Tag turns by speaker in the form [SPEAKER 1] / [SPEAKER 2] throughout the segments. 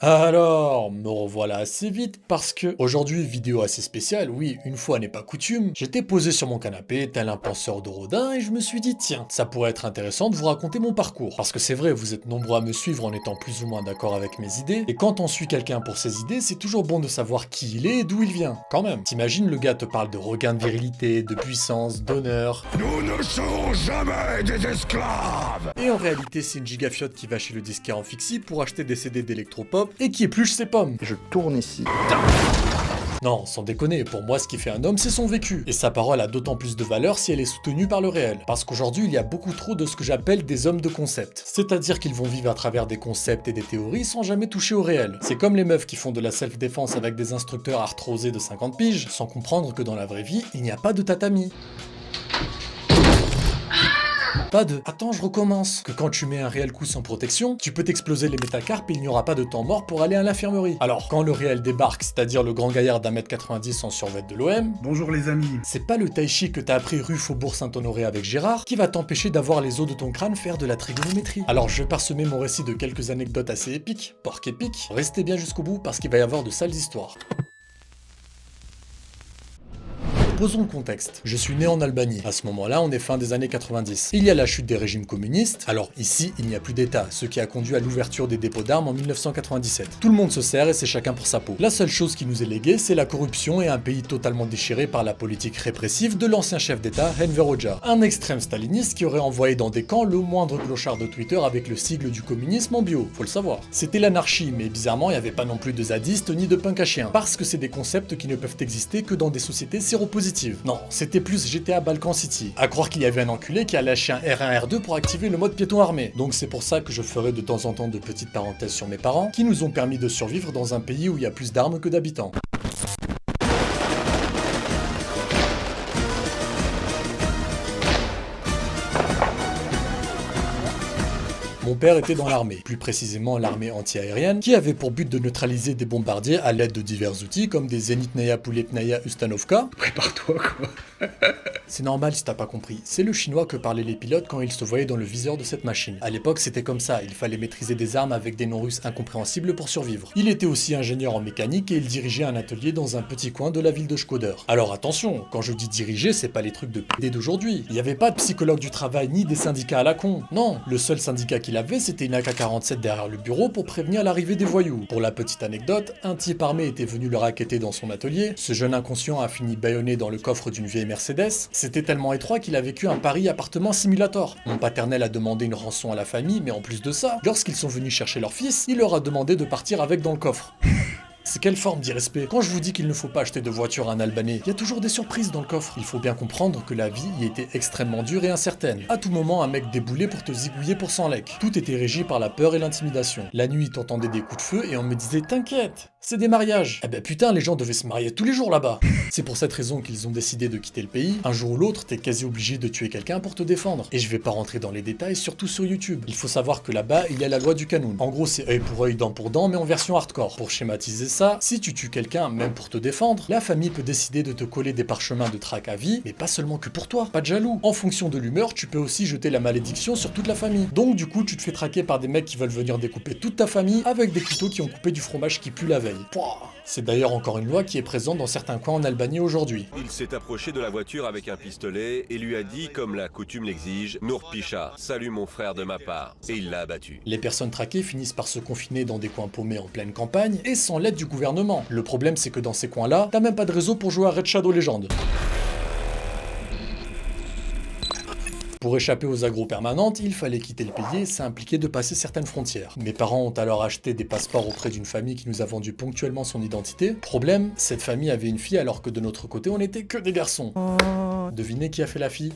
[SPEAKER 1] Alors, me revoilà assez vite parce que aujourd'hui, vidéo assez spéciale, oui, une fois n'est pas coutume, j'étais posé sur mon canapé, tel un penseur de Rodin, et je me suis dit, tiens, ça pourrait être intéressant de vous raconter mon parcours. Parce que c'est vrai, vous êtes nombreux à me suivre en étant plus ou moins d'accord avec mes idées, et quand on suit quelqu'un pour ses idées, c'est toujours bon de savoir qui il est et d'où il vient. Quand même, t'imagines, le gars te parle de regain de virilité, de puissance, d'honneur.
[SPEAKER 2] Nous ne serons jamais des esclaves!
[SPEAKER 1] Et en réalité, c'est une gigafiote qui va chez le disquaire en fixie pour acheter des CD d'électropop et qui épluche ses pommes.
[SPEAKER 3] Je tourne ici.
[SPEAKER 1] Non, sans déconner, pour moi ce qui fait un homme c'est son vécu. Et sa parole a d'autant plus de valeur si elle est soutenue par le réel. Parce qu'aujourd'hui il y a beaucoup trop de ce que j'appelle des hommes de concept. C'est-à-dire qu'ils vont vivre à travers des concepts et des théories sans jamais toucher au réel. C'est comme les meufs qui font de la self-défense avec des instructeurs arthrosés de 50 piges, sans comprendre que dans la vraie vie, il n'y a pas de tatami. Pas de attends, je recommence. Que quand tu mets un réel coup sans protection, tu peux t'exploser les métacarpes et il n'y aura pas de temps mort pour aller à l'infirmerie. Alors, quand le réel débarque, c'est-à-dire le grand gaillard d'1m90 en survêt de l'OM,
[SPEAKER 4] Bonjour les amis.
[SPEAKER 1] c'est pas le tai chi que t'as appris rue Faubourg Saint-Honoré avec Gérard qui va t'empêcher d'avoir les os de ton crâne faire de la trigonométrie. Alors, je vais parsemer mon récit de quelques anecdotes assez épiques, porc épiques. Restez bien jusqu'au bout parce qu'il va y avoir de sales histoires. Posons le contexte. Je suis né en Albanie. À ce moment-là, on est fin des années 90. Il y a la chute des régimes communistes. Alors ici, il n'y a plus d'État, ce qui a conduit à l'ouverture des dépôts d'armes en 1997. Tout le monde se sert et c'est chacun pour sa peau. La seule chose qui nous est léguée, c'est la corruption et un pays totalement déchiré par la politique répressive de l'ancien chef d'État, Enver Hoxha. Un extrême staliniste qui aurait envoyé dans des camps le moindre clochard de Twitter avec le sigle du communisme en bio, faut le savoir. C'était l'anarchie, mais bizarrement, il n'y avait pas non plus de zadistes ni de punk à chien, parce que c'est des concepts qui ne peuvent exister que dans des sociétés séropositives. Non, c'était plus GTA Balkan City. À croire qu'il y avait un enculé qui a lâché un R1 R2 pour activer le mode piéton armé. Donc c'est pour ça que je ferai de temps en temps de petites parenthèses sur mes parents, qui nous ont permis de survivre dans un pays où il y a plus d'armes que d'habitants. Mon père était dans l'armée, plus précisément l'armée anti-aérienne, qui avait pour but de neutraliser des bombardiers à l'aide de divers outils comme des Zenitnaya Pouletnaya Ustanovka.
[SPEAKER 4] Prépare-toi quoi.
[SPEAKER 1] C'est normal si t'as pas compris, c'est le chinois que parlaient les pilotes quand ils se voyaient dans le viseur de cette machine. À l'époque c'était comme ça, il fallait maîtriser des armes avec des noms russes incompréhensibles pour survivre. Il était aussi ingénieur en mécanique et il dirigeait un atelier dans un petit coin de la ville de Shkoder. Alors attention, quand je dis diriger, c'est pas les trucs de PD d'aujourd'hui. Il y avait pas de psychologue du travail ni des syndicats à la con. Non, le seul syndicat qu'il avait c'était une AK-47 derrière le bureau pour prévenir l'arrivée des voyous. Pour la petite anecdote, un type armé était venu le racketter dans son atelier, ce jeune inconscient a fini bâillonné dans le coffre d'une vieille Mercedes, c'était tellement étroit qu'il a vécu un Paris appartement simulator. Mon paternel a demandé une rançon à la famille, mais en plus de ça, lorsqu'ils sont venus chercher leur fils, il leur a demandé de partir avec dans le coffre. C'est quelle forme d'irrespect? Quand je vous dis qu'il ne faut pas acheter de voiture à un Albanais, il y a toujours des surprises dans le coffre. Il faut bien comprendre que la vie y était extrêmement dure et incertaine. À tout moment, un mec déboulait pour te zigouiller pour 100 lek. Tout était régi par la peur et l'intimidation. La nuit, t'entendais des coups de feu et on me disait t'inquiète, c'est des mariages. Eh ben putain, les gens devaient se marier tous les jours là-bas. C'est pour cette raison qu'ils ont décidé de quitter le pays. Un jour ou l'autre, t'es quasi obligé de tuer quelqu'un pour te défendre. Et je vais pas rentrer dans les détails, surtout sur YouTube. Il faut savoir que là-bas, il y a la loi du canon. En gros, c'est œil pour œil, dent pour dent, mais en version hardcore. Pour schématiser ça, si tu tues quelqu'un, même pour te défendre, la famille peut décider de te coller des parchemins de traque à vie, mais pas seulement que pour toi, pas de jaloux. En fonction de l'humeur, tu peux aussi jeter la malédiction sur toute la famille. Donc du coup, tu te fais traquer par des mecs qui veulent venir découper toute ta famille avec des couteaux qui ont coupé du fromage qui pue la veille. Pouah. C'est d'ailleurs encore une loi qui est présente dans certains coins en Albanie aujourd'hui.
[SPEAKER 5] Il s'est approché de la voiture avec un pistolet et lui a dit, comme la coutume l'exige, Nour Picha, salut mon frère de ma part. Et il l'a abattu.
[SPEAKER 1] Les personnes traquées finissent par se confiner dans des coins paumés en pleine campagne et sans l'aide du gouvernement. Le problème c'est que dans ces coins-là, t'as même pas de réseau pour jouer à Red Shadow Legends. Pour échapper aux agros permanentes, il fallait quitter le pays et ça impliquait de passer certaines frontières. Mes parents ont alors acheté des passeports auprès d'une famille qui nous a vendu ponctuellement son identité. Problème, cette famille avait une fille alors que de notre côté on était que des garçons. Devinez qui a fait la fille?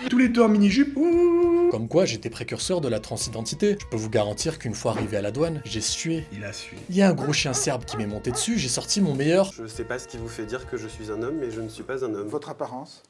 [SPEAKER 4] Tous les deux en mini-jupe. Ouh.
[SPEAKER 1] Comme quoi j'étais précurseur de la transidentité. Je peux vous garantir qu'une fois arrivé à la douane, j'ai sué.
[SPEAKER 4] Il a su.
[SPEAKER 1] Il y a un gros chien serbe qui m'est monté dessus, j'ai sorti mon meilleur.
[SPEAKER 6] Je sais pas ce qui vous fait dire que je suis un homme, mais je ne suis pas un homme.
[SPEAKER 3] Votre apparence?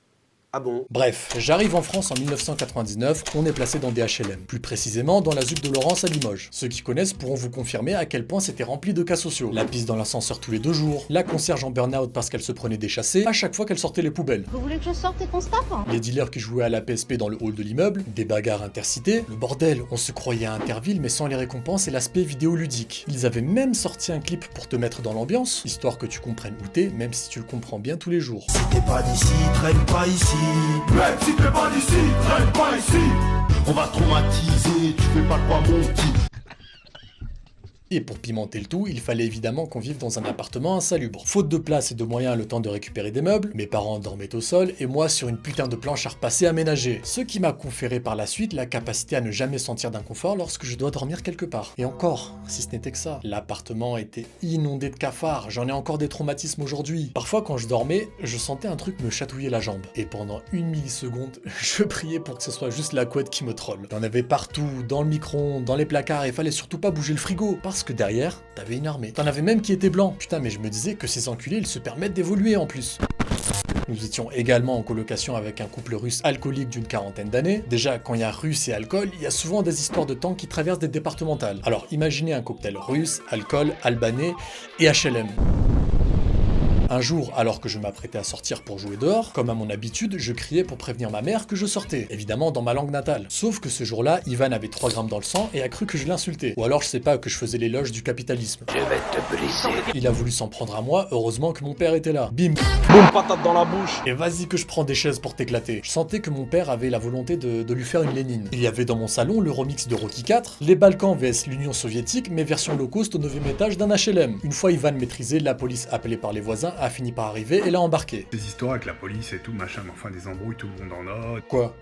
[SPEAKER 3] Ah bon?
[SPEAKER 1] Bref, j'arrive en France en 1999, on est placé dans des HLM, plus précisément dans la ZUP de Laurence à Limoges. Ceux qui connaissent pourront vous confirmer à quel point c'était rempli de cas sociaux. La pisse dans l'ascenseur tous les 2 jours, la concierge en burn-out parce qu'elle se prenait des chassés à chaque fois qu'elle sortait les poubelles.
[SPEAKER 6] Vous voulez que je sorte et qu'on se tape?
[SPEAKER 1] Les dealers qui jouaient à la PSP dans le hall de l'immeuble, des bagarres intercités, le bordel, on se croyait à Interville mais sans les récompenses et l'aspect vidéoludique. Ils avaient même sorti un clip pour te mettre dans l'ambiance, histoire que tu comprennes où t'es, même si tu le comprends bien tous les jours.
[SPEAKER 7] Si t'es pas d'ici, traîne pas ici.
[SPEAKER 2] Même si t'es pas d'ici, traîne pas ici.
[SPEAKER 7] On va traumatiser, tu fais pas le poids mon petit.
[SPEAKER 1] Et pour pimenter le tout, il fallait évidemment qu'on vive dans un appartement insalubre. Faute de place et de moyens le temps de récupérer des meubles, mes parents dormaient au sol et moi sur une putain de planche à repasser aménagée. Ce qui m'a conféré par la suite la capacité à ne jamais sentir d'inconfort lorsque je dois dormir quelque part. Et encore, si ce n'était que ça, l'appartement était inondé de cafards, j'en ai encore des traumatismes aujourd'hui. Parfois quand je dormais, je sentais un truc me chatouiller la jambe. Et pendant une milliseconde, je priais pour que ce soit juste la couette qui me trolle. Il y en avait partout, dans le micro-ondes, dans les placards et fallait surtout pas bouger le frigo. Parce que derrière, t'avais une armée. T'en avais même qui étaient blancs. Putain, mais je me disais que ces enculés, ils se permettent d'évoluer en plus. Nous étions également en colocation avec un couple russe alcoolique d'une 40aine d'années. Déjà, quand il y a russe et alcool, il y a souvent des histoires de temps qui traversent des départementales. Alors imaginez un cocktail russe, alcool, albanais et HLM. Un jour, alors que je m'apprêtais à sortir pour jouer dehors, comme à mon habitude, je criais pour prévenir ma mère que je sortais, évidemment dans ma langue natale. Sauf que ce jour-là, Ivan avait 3 grammes dans le sang et a cru que je l'insultais. Ou alors je sais pas, que je faisais l'éloge du capitalisme.
[SPEAKER 2] Je vais te briser.
[SPEAKER 1] Il a voulu s'en prendre à moi, heureusement que mon père était là. Bim!
[SPEAKER 3] Boum, patate dans la bouche.
[SPEAKER 1] Et vas-y que je prends des chaises pour t'éclater. Je sentais que mon père avait la volonté de lui faire une Lénine. Il y avait dans mon salon le remix de Rocky 4, les Balkans vs l'Union soviétique, mais version low cost au 9e étage d'un HLM. Une fois Ivan maîtrisé, la police appelée par les voisins a fini par arriver et l'a embarqué.
[SPEAKER 4] Des histoires avec la police et tout, machin, mais enfin des embrouilles, tout le monde en a.
[SPEAKER 1] Quoi?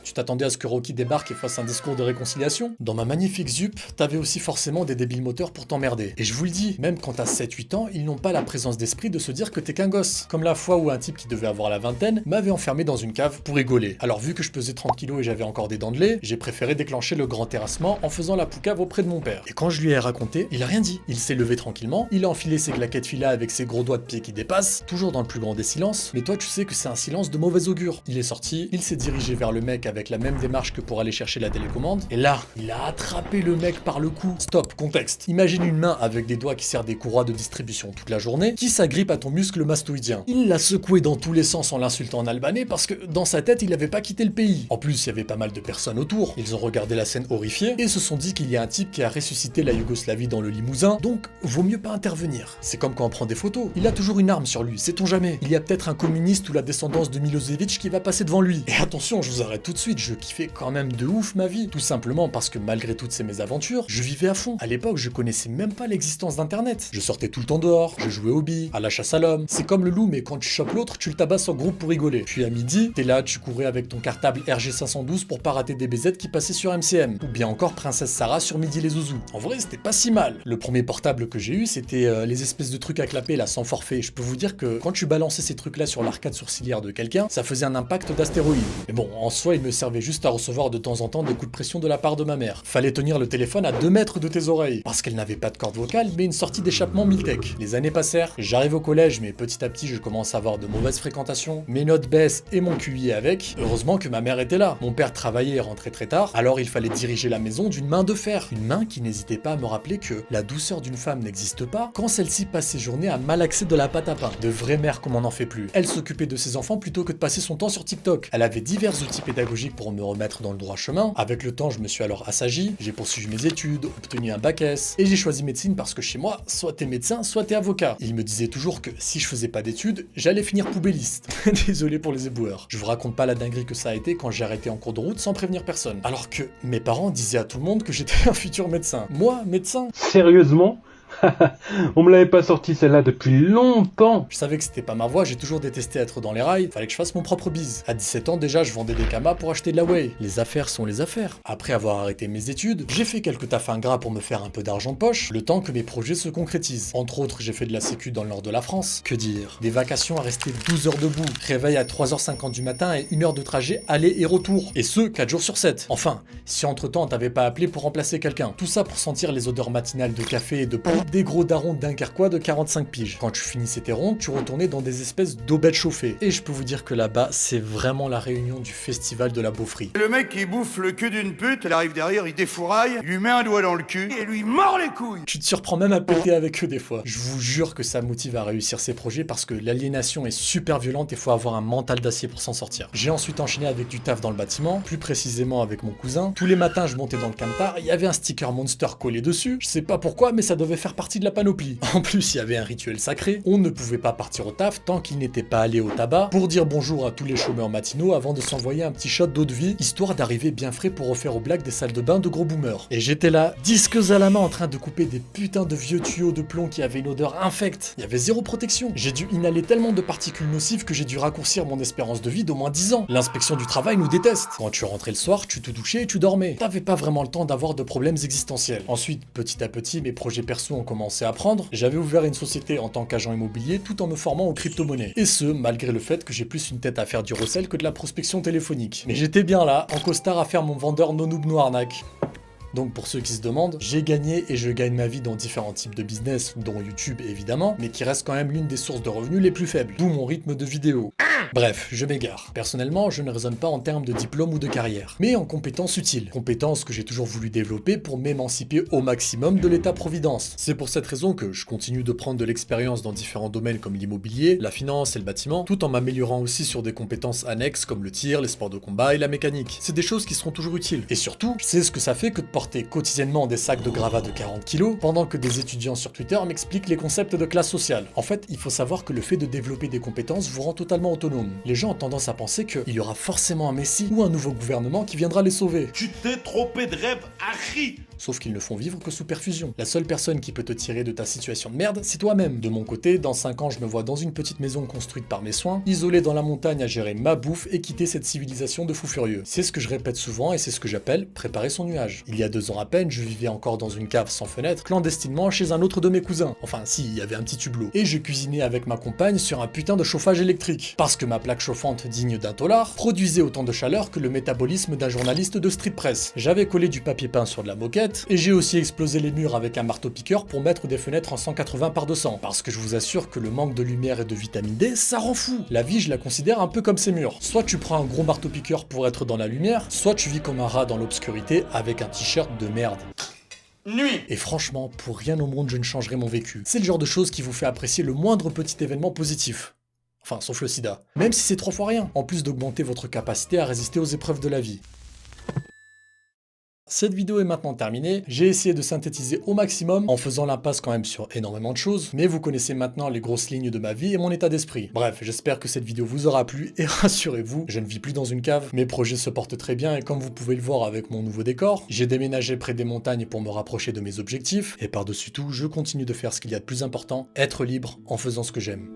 [SPEAKER 1] Tu t'attendais à ce que Rocky débarque et fasse un discours de réconciliation? Dans ma magnifique ZUP, t'avais aussi forcément des débiles moteurs pour t'emmerder. Et je vous le dis, même quand t'as 7-8 ans, ils n'ont pas la présence d'esprit de se dire que t'es qu'un gosse. Comme la fois où un type qui devait avoir la vingtaine m'avait enfermé dans une cave pour rigoler. Alors vu que je pesais 30 kilos et j'avais encore des dents de lait, j'ai préféré déclencher le grand terrassement en faisant la poucave auprès de mon père. Et quand je lui ai raconté, il a rien dit. Il s'est levé tranquillement, il a enfilé ses claquettes fila avec ses gros doigts de pied qui dépassent, toujours dans le plus grand des silences, mais toi tu sais que c'est un silence de mauvais augure. Il est sorti, il s'est dirigé vers le mec avec la même démarche que pour aller chercher la télécommande, et là, il a attrapé le mec par le cou. Stop, contexte. Imagine une main avec des doigts qui serrent des courroies de distribution toute la journée, qui s'agrippe à ton muscle mastoïdien. Il l'a secoué dans tous les sens en l'insultant en albanais parce que dans sa tête, il avait pas quitté le pays. En plus, il y avait pas mal de personnes autour. Ils ont regardé la scène horrifiés et se sont dit qu'il y a un type qui a ressuscité la Yougoslavie dans le Limousin, donc vaut mieux pas intervenir. C'est comme quand on prend des photos. Il a toujours une arme sur lui, sait-on jamais. Il y a peut-être un communiste ou la descendance de Milosevic qui va passer devant lui. Et attention, je vous arrête tout de suite, je kiffais quand même de ouf ma vie, tout simplement parce que malgré toutes ces mésaventures, je vivais à fond. À l'époque, je connaissais même pas l'existence d'internet. Je sortais tout le temps dehors, je jouais aux billes, à la chasse à l'homme. C'est comme le loup, mais quand tu chopes l'autre, tu le tabasses en groupe pour rigoler. Puis à midi, t'es là, tu courais avec ton cartable RG512 pour pas rater des BZ qui passaient sur MCM. Ou bien encore Princesse Sarah sur Midi les Zouzous. En vrai, c'était pas si mal. Le premier portable que j'ai eu, c'était les espèces de trucs à clapper là, sans forfait. Je peux vous dire que quand tu balançais ces trucs là sur l'arcade sourcilière de quelqu'un, ça faisait un impact d'astéroïde. Mais bon, en soi, il me servait juste à recevoir de temps en temps des coups de pression de la part de ma mère. Fallait tenir le téléphone à 2 mètres de tes oreilles, parce qu'elle n'avait pas de corde vocale, mais une sortie d'échappement Miltech. Les années passèrent, j'arrive au collège, mais petit à petit je commence à avoir de mauvaises fréquentations, mes notes baissent et mon QI avec. Heureusement que ma mère était là. Mon père travaillait et rentrait très tard, alors il fallait diriger la maison d'une main de fer. Une main qui n'hésitait pas à me rappeler que la douceur d'une femme n'existe pas quand celle-ci passe ses journées à malaxer de la pâte à pain. De vraie mère comme on n'en fait plus. Elle s'occupait de ses enfants plutôt que de passer son temps sur TikTok. Elle avait divers outils pédagogiques pour me remettre dans le droit chemin. Avec le temps, je me suis alors assagi, j'ai poursuivi mes études, obtenu un bac S, et j'ai choisi médecine parce que chez moi, soit t'es médecin, soit t'es avocat. Il me disait toujours que si je faisais pas d'études, j'allais finir poubelliste. Désolé pour les éboueurs. Je vous raconte pas la dinguerie que ça a été quand j'ai arrêté en cours de route sans prévenir personne. Alors que mes parents disaient à tout le monde que j'étais un futur médecin. Moi, médecin?
[SPEAKER 3] Sérieusement? On me l'avait pas sorti celle-là depuis longtemps.
[SPEAKER 1] Je savais que c'était pas ma voie, j'ai toujours détesté être dans les rails, fallait que je fasse mon propre bise. À 17 ans déjà, je vendais des kamas pour acheter de la whey. Les affaires sont les affaires. Après avoir arrêté mes études, j'ai fait quelques tafs ingrats pour me faire un peu d'argent de poche, le temps que mes projets se concrétisent. Entre autres, j'ai fait de la sécu dans le nord de la France. Que dire? Des vacations à rester 12 heures debout, réveil à 3h50 du matin et 1 heure de trajet aller et retour. Et ce, 4 jours sur 7. Enfin, si entre-temps t'avais pas appelé pour remplacer quelqu'un. Tout ça pour sentir les odeurs matinales de café et de poudre des gros darons dunkerquois de 45 piges. Quand tu finissais tes rondes, tu retournais dans des espèces d'aubettes chauffées. Et je peux vous dire que là-bas, c'est vraiment la réunion du festival de la beaufrie.
[SPEAKER 2] Le mec qui bouffe le cul d'une pute, elle arrive derrière, il défouraille, il lui met un doigt dans le cul et lui mord les couilles.
[SPEAKER 1] Tu te surprends même à péter avec eux des fois. Je vous jure que ça motive à réussir ces projets parce que l'aliénation est super violente et faut avoir un mental d'acier pour s'en sortir. J'ai ensuite enchaîné avec du taf dans le bâtiment, plus précisément avec mon cousin. Tous les matins, je montais dans le camtar, il y avait un sticker Monster collé dessus. Je sais pas pourquoi, mais ça devait faire partie de la panoplie. En plus, il y avait un rituel sacré. On ne pouvait pas partir au taf tant qu'il n'était pas allé au tabac pour dire bonjour à tous les chômeurs matinaux avant de s'envoyer un petit shot d'eau de vie, histoire d'arriver bien frais pour refaire aux blagues des salles de bain de gros boomers. Et j'étais là, disques à la main en train de couper des putains de vieux tuyaux de plomb qui avaient une odeur infecte. Il y avait zéro protection. J'ai dû inhaler tellement de particules nocives que j'ai dû raccourcir mon espérance de vie d'au moins 10 ans. L'inspection du travail nous déteste. Quand tu rentrais le soir, tu te douchais et tu dormais. T'avais pas vraiment le temps d'avoir de problèmes existentiels. Ensuite, petit à petit, mes projets perso ont commencé à prendre. J'avais ouvert une société en tant qu'agent immobilier tout en me formant aux crypto-monnaies. Et ce, malgré le fait que j'ai plus une tête à faire du recel que de la prospection téléphonique. Mais j'étais bien là, en costard à faire mon vendeur no noob no arnaque. Donc pour ceux qui se demandent, j'ai gagné et je gagne ma vie dans différents types de business, dont YouTube évidemment, mais qui reste quand même l'une des sources de revenus les plus faibles, d'où mon rythme de vidéo. Bref, je m'égare. Personnellement, je ne raisonne pas en termes de diplôme ou de carrière, mais en compétences utiles. Compétences que j'ai toujours voulu développer pour m'émanciper au maximum de l'État-providence. C'est pour cette raison que je continue de prendre de l'expérience dans différents domaines comme l'immobilier, la finance et le bâtiment, tout en m'améliorant aussi sur des compétences annexes comme le tir, les sports de combat et la mécanique. C'est des choses qui seront toujours utiles. Et surtout, c'est ce que ça fait que de porter quotidiennement des sacs de gravats de 40 kg pendant que des étudiants sur Twitter m'expliquent les concepts de classe sociale. En fait, il faut savoir que le fait de développer des compétences vous rend totalement autonome. Les gens ont tendance à penser qu'il y aura forcément un messie ou un nouveau gouvernement qui viendra les sauver.
[SPEAKER 7] Tu t'es trompé de rêve, Harry.
[SPEAKER 1] Sauf qu'ils ne font vivre que sous perfusion. La seule personne qui peut te tirer de ta situation de merde, c'est toi-même. De mon côté, dans 5 ans, je me vois dans une petite maison construite par mes soins, isolé dans la montagne à gérer ma bouffe et quitter cette civilisation de fous furieux. C'est ce que je répète souvent et c'est ce que j'appelle préparer son nuage. Il y a 2 ans à peine, je vivais encore dans une cave sans fenêtre, clandestinement chez un autre de mes cousins. Enfin, si, il y avait un petit hublot. Et je cuisinais avec ma compagne sur un putain de chauffage électrique. Parce que ma plaque chauffante digne d'un $, produisait autant de chaleur que le métabolisme d'un journaliste de street press. J'avais collé du papier peint sur de la moquette, et j'ai aussi explosé les murs avec un marteau-piqueur pour mettre des fenêtres en 180 par 200. Parce que je vous assure que le manque de lumière et de vitamine D, ça rend fou. La vie, je la considère un peu comme ces murs. Soit tu prends un gros marteau-piqueur pour être dans la lumière, soit tu vis comme un rat dans l'obscurité avec un t-shirt de merde.
[SPEAKER 7] Nuit.
[SPEAKER 1] Et franchement, pour rien au monde je ne changerai mon vécu. C'est le genre de chose qui vous fait apprécier le moindre petit événement positif. Enfin, sauf le sida. Même si c'est 3 fois rien, en plus d'augmenter votre capacité à résister aux épreuves de la vie. Cette vidéo est maintenant terminée, j'ai essayé de synthétiser au maximum en faisant l'impasse quand même sur énormément de choses, mais vous connaissez maintenant les grosses lignes de ma vie et mon état d'esprit. Bref, j'espère que cette vidéo vous aura plu et rassurez-vous, je ne vis plus dans une cave, mes projets se portent très bien et comme vous pouvez le voir avec mon nouveau décor, j'ai déménagé près des montagnes pour me rapprocher de mes objectifs et par-dessus tout, je continue de faire ce qu'il y a de plus important, être libre en faisant ce que j'aime.